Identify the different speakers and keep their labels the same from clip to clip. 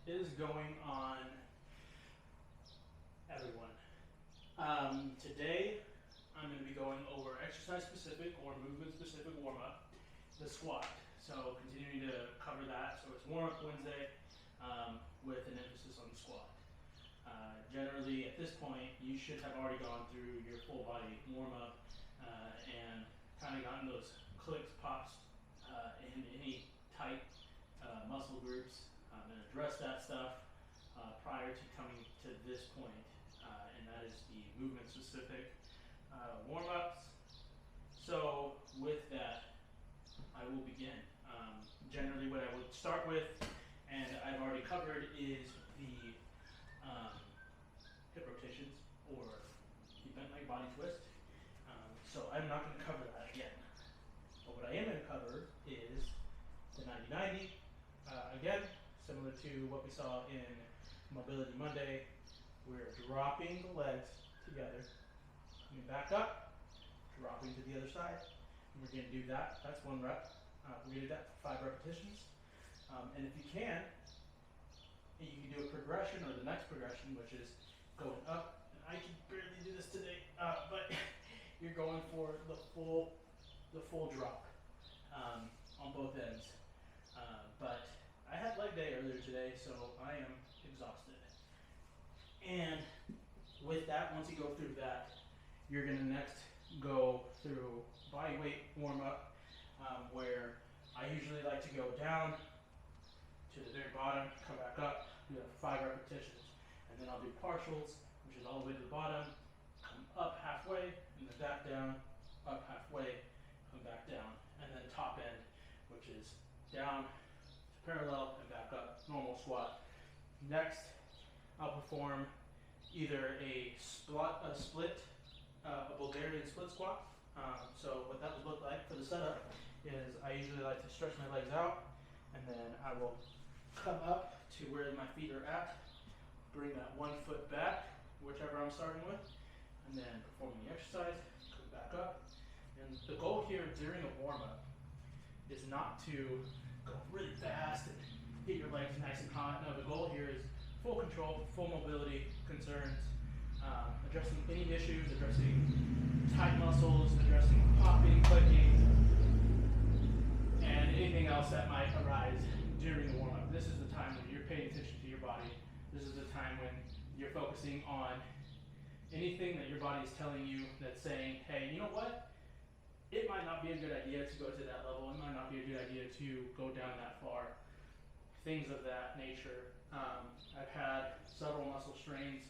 Speaker 1: is going on, everyone? Today, I'm going to be going over exercise specific or movement specific warm up, the squat. So, continuing to cover that. So, it's warm up Wednesday with an emphasis on the squat. Generally, at this point, you should have already gone through your full body warm up and kind of gotten those clicks, pops in any tight muscle groups and address that stuff prior to coming to this point, and that is the movement specific warm ups. So, with that, I will begin. Generally, what I would start with, and I've already covered, is the hip rotations or the bent leg body twist. So I'm not going to cover that again. But what I am going to cover is the 90-90. Again, similar to what we saw in Mobility Monday, we're dropping the legs together, coming back up, dropping to the other side. And we're going to do that. That's 1 rep. We're going to do that for 5 repetitions. And if you can do a progression or the next progression, which is going up. And I can barely do this today, but you're going for the full drop on both ends. But I had leg day earlier today, so I am exhausted. And with that, once you go through that, you're going to next go through body weight warm up, where I usually like to go down to the very bottom, come back up, do 5 repetitions, and then I'll do partials, which is all the way to the bottom, come up halfway, and then back down, up halfway, come back down, and then top end, which is down to parallel and back up, normal squat. Next, I'll perform either a Bulgarian split squat. So what that would look like for the setup is I usually like to stretch my legs out, and then I will come up to where my feet are at, bring that 1 foot back, whichever I'm starting with, and then performing the exercise, come back up. And the goal here during a warm-up is not to go really fast and get your legs nice and hot. No, the goal here is full control, full mobility concerns, addressing any issues, addressing tight muscles, addressing popping, clicking, and anything else that might arise during the warm-up. This is the time when you're paying attention to your body. This is the time when you're focusing on anything that your body is telling you that's saying, hey, you know what? It might not be a good idea to go to that level. It might not be a good idea to go down that far. Things of that nature. I've had several muscle strains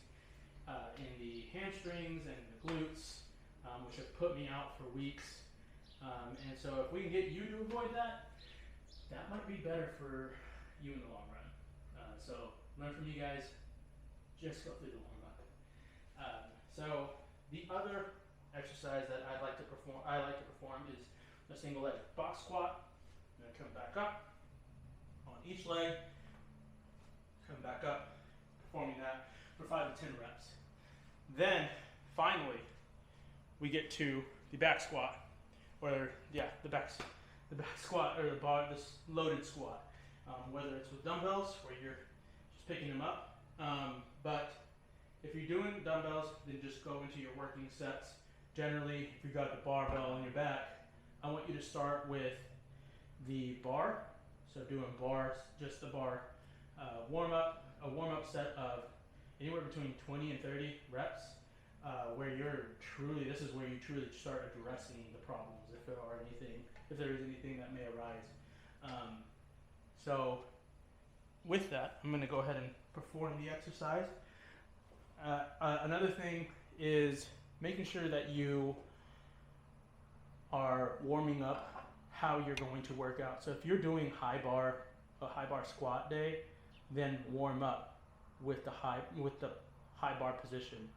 Speaker 1: in the hamstrings and the glutes, which have put me out for weeks. And so if we can get you to avoid that, that might be better for you in the long run. So learn from you guys, just go through the warm up. So the other exercise that I like to perform is a single leg box squat. I'm going to come back up on each leg, come back up, performing that for 5 to 10 reps. Then finally we get to the back squat, or the back squat, or this loaded squat, whether it's with dumbbells where you're just picking them up, but if you're doing dumbbells, then just go into your working sets. Generally, if you've got the barbell on your back, I want you to start with the bar. So doing bars, just the bar a warm up set of anywhere between 20 and 30 reps, where this is where you truly start addressing the problems, if there is anything that may arise. So with that, I'm going to go ahead and perform the exercise. Another thing is making sure that you are warming up how you're going to work out. So if you're doing a high bar squat day, then warm up with the high bar position.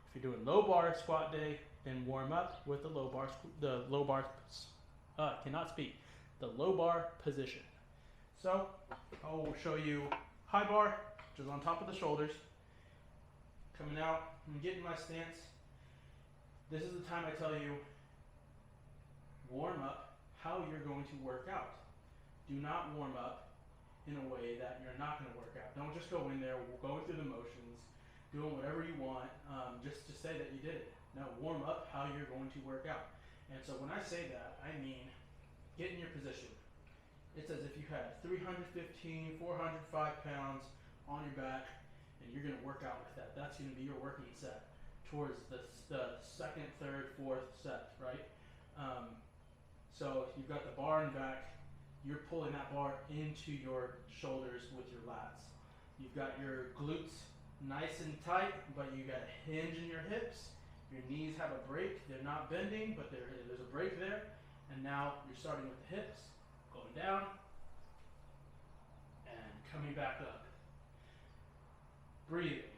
Speaker 1: If you're doing low bar squat day, then warm up with the low bar position. So I will show you high bar, which is on top of the shoulders. Coming out, I'm getting my stance. This is the time I tell you, warm up how you're going to work out. Do not warm up in a way that you're not going to work out. Don't just go in there going through the motions, doing whatever you want, just to say that you did it. No, warm up how you're going to work out. And so when I say that, I mean get in your position. It's as if you had 315, 405 pounds on your back, and you're going to work out with that. That's going to be your working set towards the second, third, fourth set, right? So you've got the bar in back. You're pulling that bar into your shoulders with your lats. You've got your glutes nice and tight, but you got a hinge in your hips. Your knees have a break. They're not bending, but there's a break there. And now you're starting with the hips, going down, and coming back up. Breathing.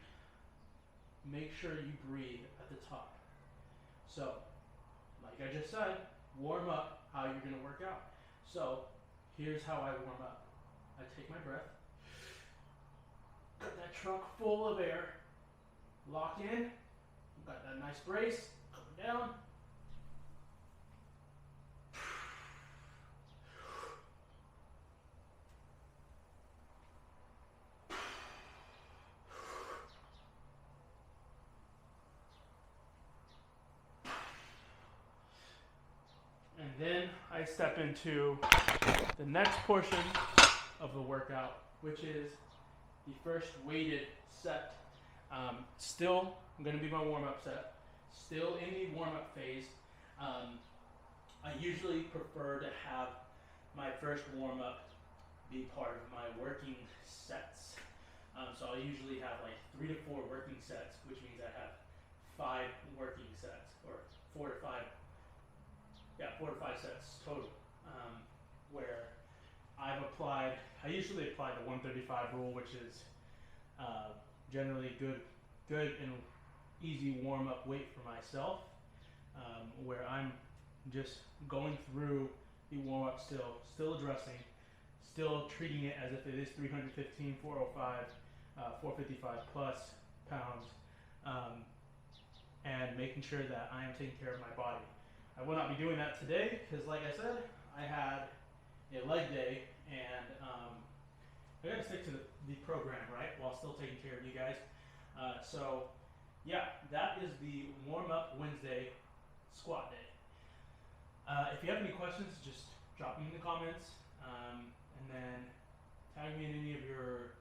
Speaker 1: Make sure you breathe at the top. So, like I just said, warm up how you're going to work out. So, here's how I warm up. I take my breath, got that trunk full of air, lock in, got that nice brace, coming down. And then I step into the next portion of the workout, which is the first weighted set. Still going to be my warm-up set. Still in the warm-up phase. I usually prefer to have my first warm-up be part of my working sets. So I usually have like 3 to 4 working sets, which means I have 5 working sets, or 4 to 5 sets total, where I usually apply the 135 rule, which is generally good and easy warm-up weight for myself, where I'm just going through the warm-up still addressing, still treating it as if it is 315, 405, 455 plus pounds, and making sure that I am taking care of my body. I will not be doing that today because, like I said, I had a leg day, and I got to stick to the program, right, while still taking care of you guys. So, yeah, that is the warm-up Wednesday squat day. If you have any questions, just drop me in the comments, and then tag me in any of your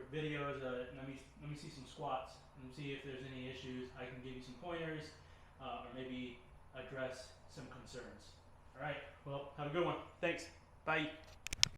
Speaker 1: videos. Let me see some squats and see if there's any issues. I can give you some pointers, or maybe address some concerns. All right. Well, have a good one. Thanks. Bye.